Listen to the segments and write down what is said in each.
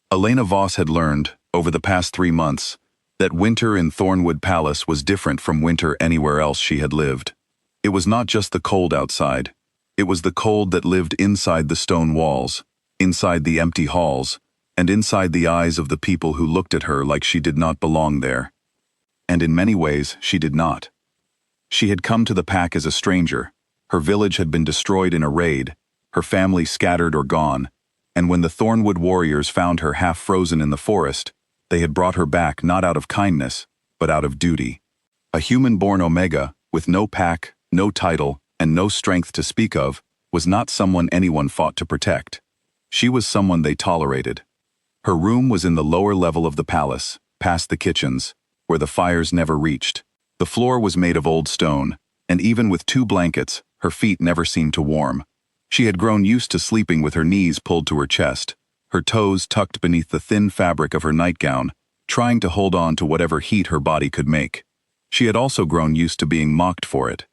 Elena Voss had learned, over the past 3 months, that winter in Thornwood Palace was different from winter anywhere else she had lived. It was not just the cold outside. It was the cold that lived inside the stone walls, inside the empty halls, and inside the eyes of the people who looked at her like she did not belong there. And in many ways, she did not. She had come to the pack as a stranger. Her village had been destroyed in a raid, her family scattered or gone, and when the Thornwood warriors found her half frozen in the forest, they had brought her back not out of kindness, but out of duty. A human-born Omega, with no pack, no title, and no strength to speak of, was not someone anyone fought to protect. She was someone they tolerated. Her room was in the lower level of the palace, past the kitchens, where the fires never reached. The floor was made of old stone, and even with 2 blankets, her feet never seemed to warm. She had grown used to sleeping with her knees pulled to her chest, her toes tucked beneath the thin fabric of her nightgown, trying to hold on to whatever heat her body could make. She had also grown used to being mocked for it.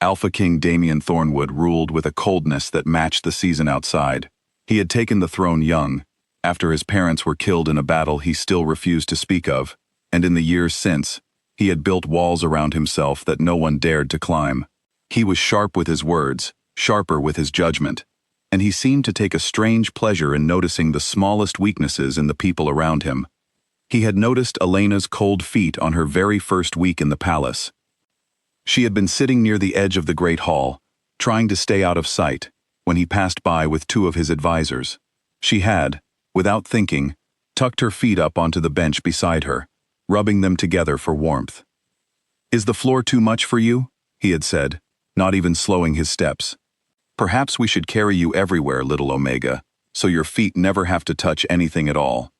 Alpha King Damien Thornwood ruled with a coldness that matched the season outside. He had taken the throne young. After his parents were killed in a battle he still refused to speak of, and in the years since, he had built walls around himself that no one dared to climb. He was sharp with his words, sharper with his judgment, and he seemed to take a strange pleasure in noticing the smallest weaknesses in the people around him. He had noticed Elena's cold feet on her very first week in the palace. She had been sitting near the edge of the great hall, trying to stay out of sight, when he passed by with 2 of his advisors. She had, without thinking, tucked her feet up onto the bench beside her, rubbing them together for warmth. "Is the floor too much for you?" he had said, not even slowing his steps. "Perhaps we should carry you everywhere, little Omega, so your feet never have to touch anything at all."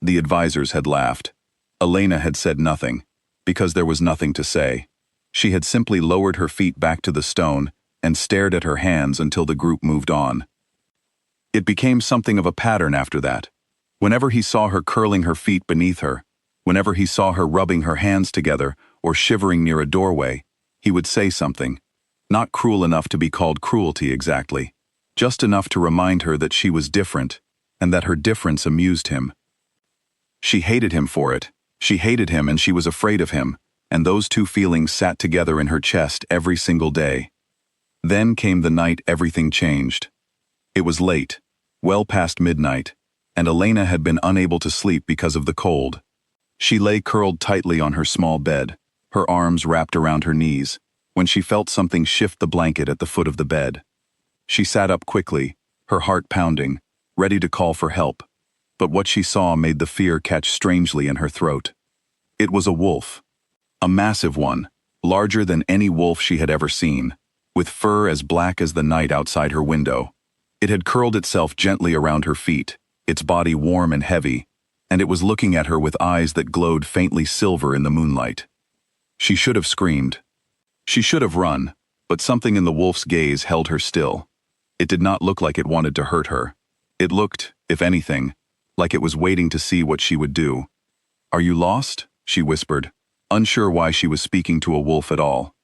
The advisors had laughed. Elena had said nothing, because there was nothing to say. She had simply lowered her feet back to the stone and stared at her hands until the group moved on. It became something of a pattern after that. Whenever he saw her curling her feet beneath her, whenever he saw her rubbing her hands together or shivering near a doorway, he would say something. Not cruel enough to be called cruelty exactly, just enough to remind her that she was different, and that her difference amused him. She hated him for it. She hated him and she was afraid of him, and those 2 feelings sat together in her chest every single day. Then came the night everything changed. It was late, well past midnight, and Elena had been unable to sleep because of the cold. She lay curled tightly on her small bed, her arms wrapped around her knees, when she felt something shift the blanket at the foot of the bed. She sat up quickly, her heart pounding, ready to call for help, but what she saw made the fear catch strangely in her throat. It was a wolf. A massive one, larger than any wolf she had ever seen, with fur as black as the night outside her window. It had curled itself gently around her feet, its body warm and heavy, and it was looking at her with eyes that glowed faintly silver in the moonlight. She should have screamed. She should have run, but something in the wolf's gaze held her still. It did not look like it wanted to hurt her. It looked, if anything, like it was waiting to see what she would do. "Are you lost?" she whispered, unsure why she was speaking to a wolf at all.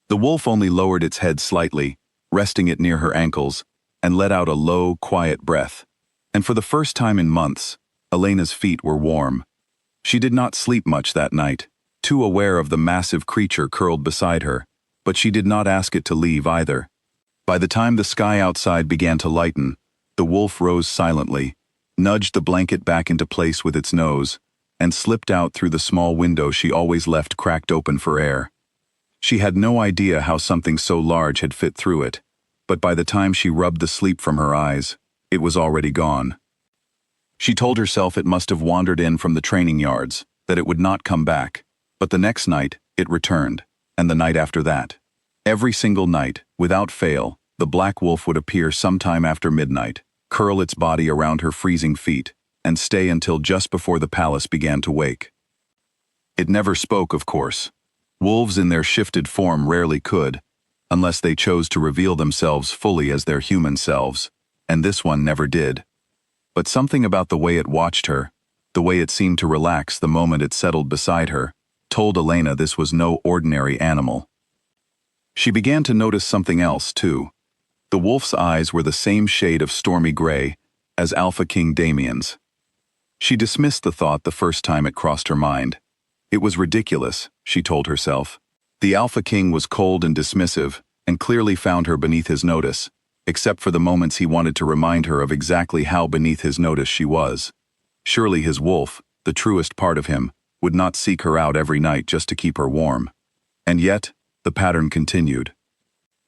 The wolf only lowered its head slightly, resting it near her ankles, and let out a low, quiet breath. And for the first time in months, Elena's feet were warm. She did not sleep much that night, too aware of the massive creature curled beside her, but she did not ask it to leave either. By the time the sky outside began to lighten, the wolf rose silently, nudged the blanket back into place with its nose, and slipped out through the small window she always left cracked open for air. She had no idea how something so large had fit through it, but by the time she rubbed the sleep from her eyes, it was already gone. She told herself it must have wandered in from the training yards, that it would not come back. But the next night, it returned, and the night after that. Every single night, without fail, the black wolf would appear sometime after midnight, curl its body around her freezing feet, and stay until just before the palace began to wake. It never spoke, of course. Wolves in their shifted form rarely could, unless they chose to reveal themselves fully as their human selves, and this one never did. But something about the way it watched her, the way it seemed to relax the moment it settled beside her, told Elena this was no ordinary animal. She began to notice something else, too. The wolf's eyes were the same shade of stormy gray, as Alpha King Damien's. She dismissed the thought the first time it crossed her mind. It was ridiculous, she told herself. The Alpha King was cold and dismissive, and clearly found her beneath his notice, except for the moments he wanted to remind her of exactly how beneath his notice she was. Surely his wolf, the truest part of him, would not seek her out every night just to keep her warm. And yet, the pattern continued.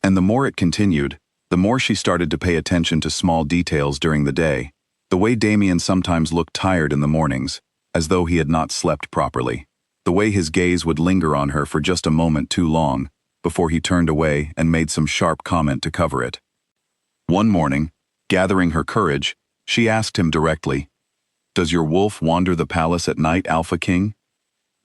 And the more it continued, the more she started to pay attention to small details during the day. The way Damien sometimes looked tired in the mornings, as though he had not slept properly. The way his gaze would linger on her for just a moment too long, before he turned away and made some sharp comment to cover it. One morning, gathering her courage, she asked him directly, "Does your wolf wander the palace at night, Alpha King?"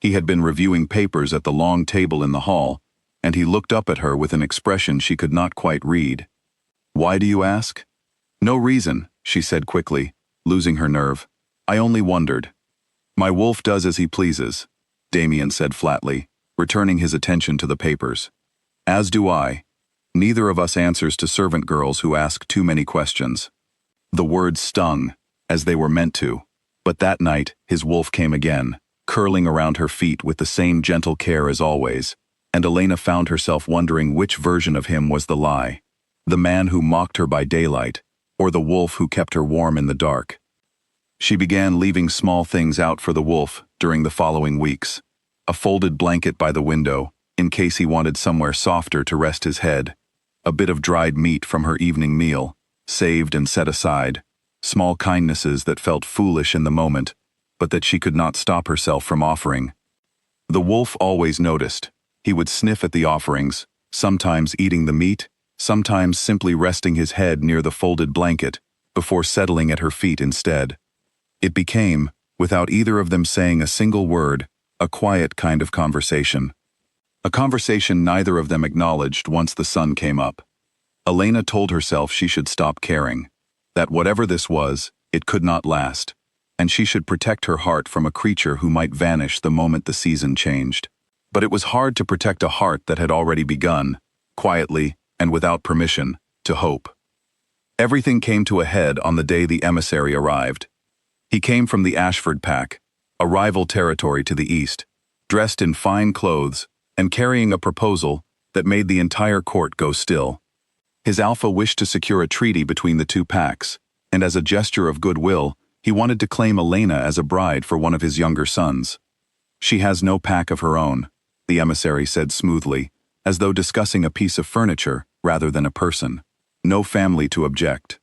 He had been reviewing papers at the long table in the hall, and he looked up at her with an expression she could not quite read. "Why do you ask?" "No reason," she said quickly, losing her nerve. "I only wondered." "My wolf does as he pleases," Damien said flatly, returning his attention to the papers. "As do I. Neither of us answers to servant girls who ask too many questions." The words stung, as they were meant to, but that night his wolf came again, curling around her feet with the same gentle care as always, and Elena found herself wondering which version of him was the lie. The man who mocked her by daylight, or the wolf who kept her warm in the dark. She began leaving small things out for the wolf during the following weeks. A folded blanket by the window, in case he wanted somewhere softer to rest his head. A bit of dried meat from her evening meal, saved and set aside. Small kindnesses that felt foolish in the moment, but that she could not stop herself from offering. The wolf always noticed. He would sniff at the offerings, sometimes eating the meat, sometimes simply resting his head near the folded blanket, before settling at her feet instead. It became, without either of them saying a single word, a quiet kind of conversation. A conversation neither of them acknowledged once the sun came up. Elena told herself she should stop caring, that whatever this was, it could not last, and she should protect her heart from a creature who might vanish the moment the season changed. But it was hard to protect a heart that had already begun, quietly and without permission, to hope. Everything came to a head on the day the emissary arrived. He came from the Ashford pack, a rival territory to the east, dressed in fine clothes and carrying a proposal that made the entire court go still. His alpha wished to secure a treaty between the two packs, and as a gesture of goodwill, he wanted to claim Elena as a bride for one of his younger sons. "She has no pack of her own," the emissary said smoothly, as though discussing a piece of furniture rather than a person. "No family to object."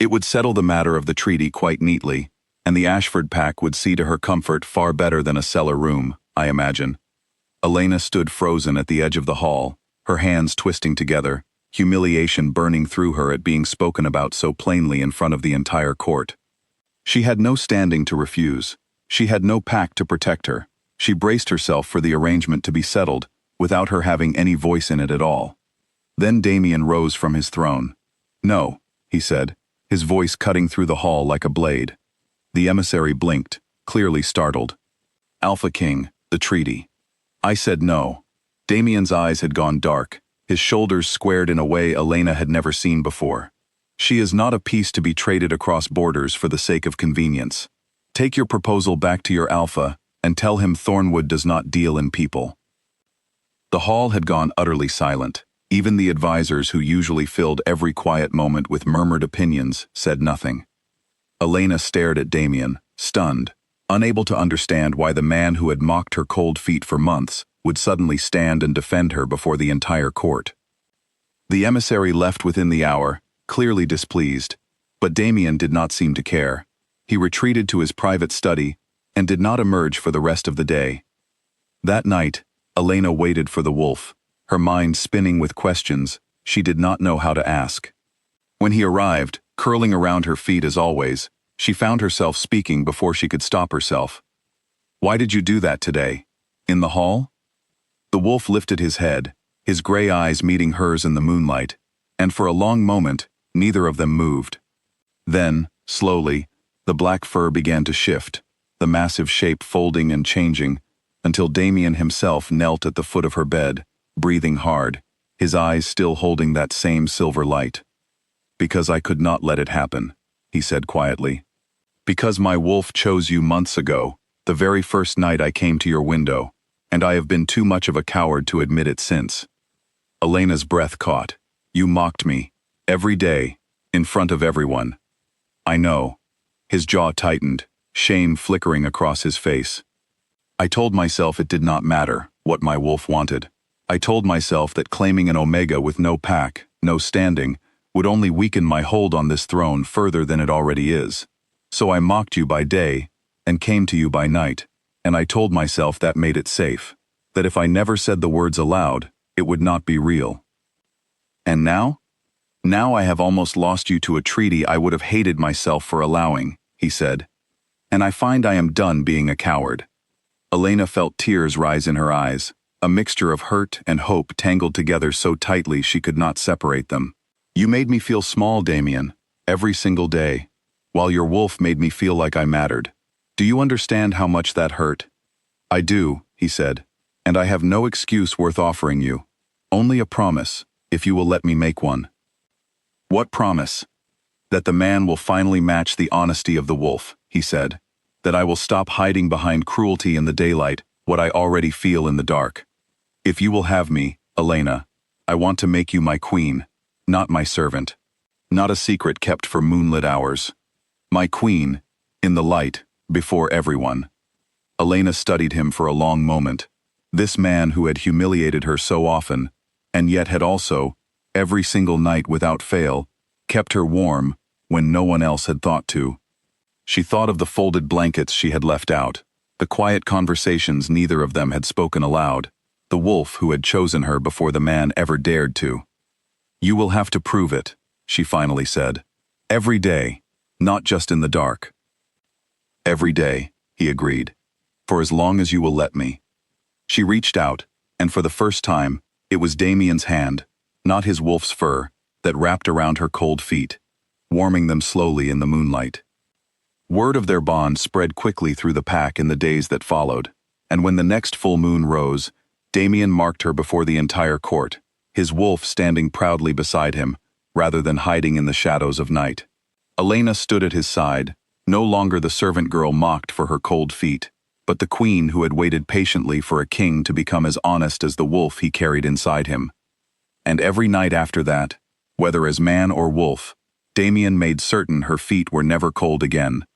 It would settle the matter of the treaty quite neatly, and the Ashford pack would see to her comfort far better than a cellar room, I imagine. Elena stood frozen at the edge of the hall, her hands twisting together, humiliation burning through her at being spoken about so plainly in front of the entire court. She had no standing to refuse. She had no pack to protect her. She braced herself for the arrangement to be settled, without her having any voice in it at all. Then Damien rose from his throne. "No," he said, his voice cutting through the hall like a blade. The emissary blinked, clearly startled. "Alpha King, the treaty." "I said no." Damien's eyes had gone dark, his shoulders squared in a way Elena had never seen before. "She is not a piece to be traded across borders for the sake of convenience. Take your proposal back to your alpha, and tell him Thornwood does not deal in people." The hall had gone utterly silent. Even the advisors who usually filled every quiet moment with murmured opinions said nothing. Elena stared at Damien, stunned, unable to understand why the man who had mocked her cold feet for months would suddenly stand and defend her before the entire court. The emissary left within the hour, clearly displeased, but Damien did not seem to care. He retreated to his private study and did not emerge for the rest of the day. That night, Elena waited for the wolf, her mind spinning with questions she did not know how to ask. When he arrived, curling around her feet as always, she found herself speaking before she could stop herself. "Why did you do that today? In the hall?" The wolf lifted his head, his gray eyes meeting hers in the moonlight, and for a long moment, neither of them moved. Then, slowly, the black fur began to shift, the massive shape folding and changing, until Damien himself knelt at the foot of her bed, breathing hard, his eyes still holding that same silver light. "Because I could not let it happen," he said quietly. Because my wolf chose you months ago, the very first night I came to your window, and I have been too much of a coward to admit it since. Elena's breath caught. You mocked me. Every day. In front of everyone. I know. His jaw tightened, shame flickering across his face. I told myself it did not matter what my wolf wanted. I told myself that claiming an Omega with no pack, no standing, would only weaken my hold on this throne further than it already is. So I mocked you by day, and came to you by night, and I told myself that made it safe, that if I never said the words aloud, it would not be real. And now? Now I have almost lost you to a treaty I would have hated myself for allowing, he said. And I find I am done being a coward. Elena felt tears rise in her eyes, a mixture of hurt and hope tangled together so tightly she could not separate them. You made me feel small, Damien, every single day, while your wolf made me feel like I mattered. Do you understand how much that hurt? I do, he said, and I have no excuse worth offering you. Only a promise, if you will let me make one. What promise? That the man will finally match the honesty of the wolf, he said. That I will stop hiding behind cruelty in the daylight, what I already feel in the dark. If you will have me, Elena, I want to make you my queen, not my servant. Not a secret kept for moonlit hours. My queen, in the light, before everyone. Elena studied him for a long moment. This man who had humiliated her so often, and yet had also, every single night without fail, kept her warm when no one else had thought to. She thought of the folded blankets she had left out, the quiet conversations neither of them had spoken aloud, the wolf who had chosen her before the man ever dared to. You will have to prove it, she finally said. Every day, not just in the dark. Every day, he agreed. For as long as you will let me. She reached out, and for the first time, it was Damien's hand, not his wolf's fur, that wrapped around her cold feet, warming them slowly in the moonlight. Word of their bond spread quickly through the pack in the days that followed, and when the next full moon rose, Damien marked her before the entire court, his wolf standing proudly beside him, rather than hiding in the shadows of night. Elena stood at his side, no longer the servant girl mocked for her cold feet, but the queen who had waited patiently for a king to become as honest as the wolf he carried inside him. And every night after that, whether as man or wolf, Damien made certain her feet were never cold again,